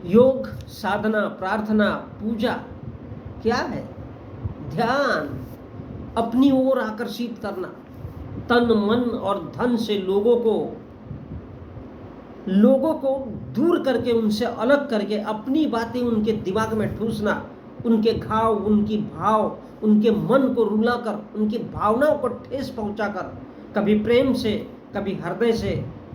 योग, साधना, प्रार्थना, पूजा क्या है? ध्यान, अपनी ओर आकर्षित करना, तन मन और धन से लोगों को दूर करके, उनसे अलग करके अपनी बातें उनके दिमाग में ठूसना, उनके घाव, उनकी भाव, उनके मन को रुलाकर, उनकी भावनाओं को ठेस पहुंचाकर, कभी प्रेम से कभी हृदय से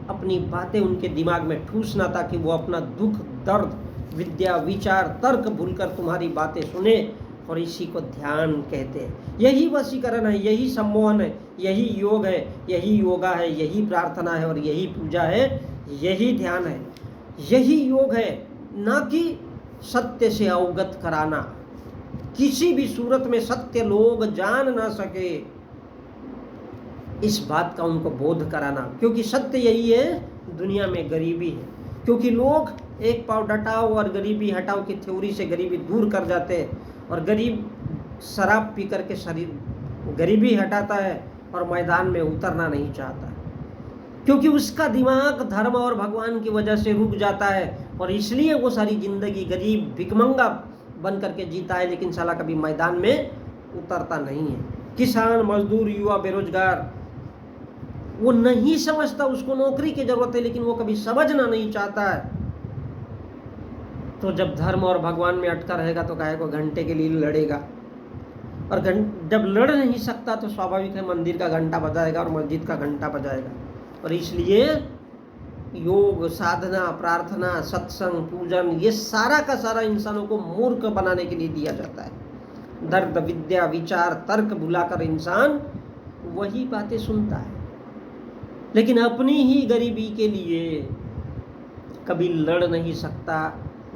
अपनी बातें उनके दिमाग में ठूसना, ताकि वो अपना दुख, दर्द, विद्या, विचार, तर्क भूलकर तुम्हारी बातें सुने। और इसी को ध्यान कहते हैं। यही वशीकरण है, यही सम्मोहन है, यही योग है, यही योगा है, यही प्रार्थना है और यही पूजा है, यही ध्यान है, यही योग है। ना कि सत्य से अवगत कराना, किसी भी सूरत में सत्य लोग जान ना सके इस बात का उनको बोध कराना, क्योंकि सत्य यही है, दुनिया में गरीबी है। क्योंकि लोग एक पाँव डटाओ और गरीबी हटाओ की थ्योरी से गरीबी दूर कर जाते हैं, और गरीब शराब पी करके शरीर गरीबी हटाता है और मैदान में उतरना नहीं चाहता, क्योंकि उसका दिमाग धर्म और भगवान की वजह से रुक जाता है, और इसलिए वो सारी जिंदगी गरीब भिखमंगा बन करके जीता है, लेकिन साला कभी मैदान में उतरता नहीं है। किसान, मजदूर, युवा, बेरोजगार, वो नहीं समझता उसको नौकरी की जरूरत है, लेकिन वो कभी समझना नहीं चाहता है। तो जब धर्म और भगवान में अटका रहेगा तो काहे को घंटे के लिए लड़ेगा, और जब लड़ नहीं सकता तो स्वाभाविक है मंदिर का घंटा बजाएगा और मस्जिद का घंटा बजाएगा। और इसलिए योग, साधना, प्रार्थना, सत्संग, पूजन, ये सारा का सारा इंसानों को मूर्ख बनाने के लिए दिया जाता है। दर्द, विद्या, विचार, तर्क भुलाकर इंसान वही बातें सुनता है, लेकिन अपनी ही गरीबी के लिए कभी लड़ नहीं सकता,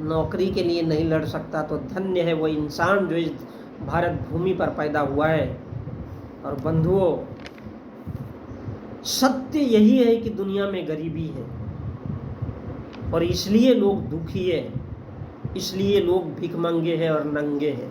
नौकरी के लिए नहीं लड़ सकता। तो धन्य है वो इंसान जो इस भारत भूमि पर पैदा हुआ है। और बंधुओं, सत्य यही है कि दुनिया में गरीबी है, और इसलिए लोग दुखी है, इसलिए लोग भिखमंगे हैं और नंगे हैं।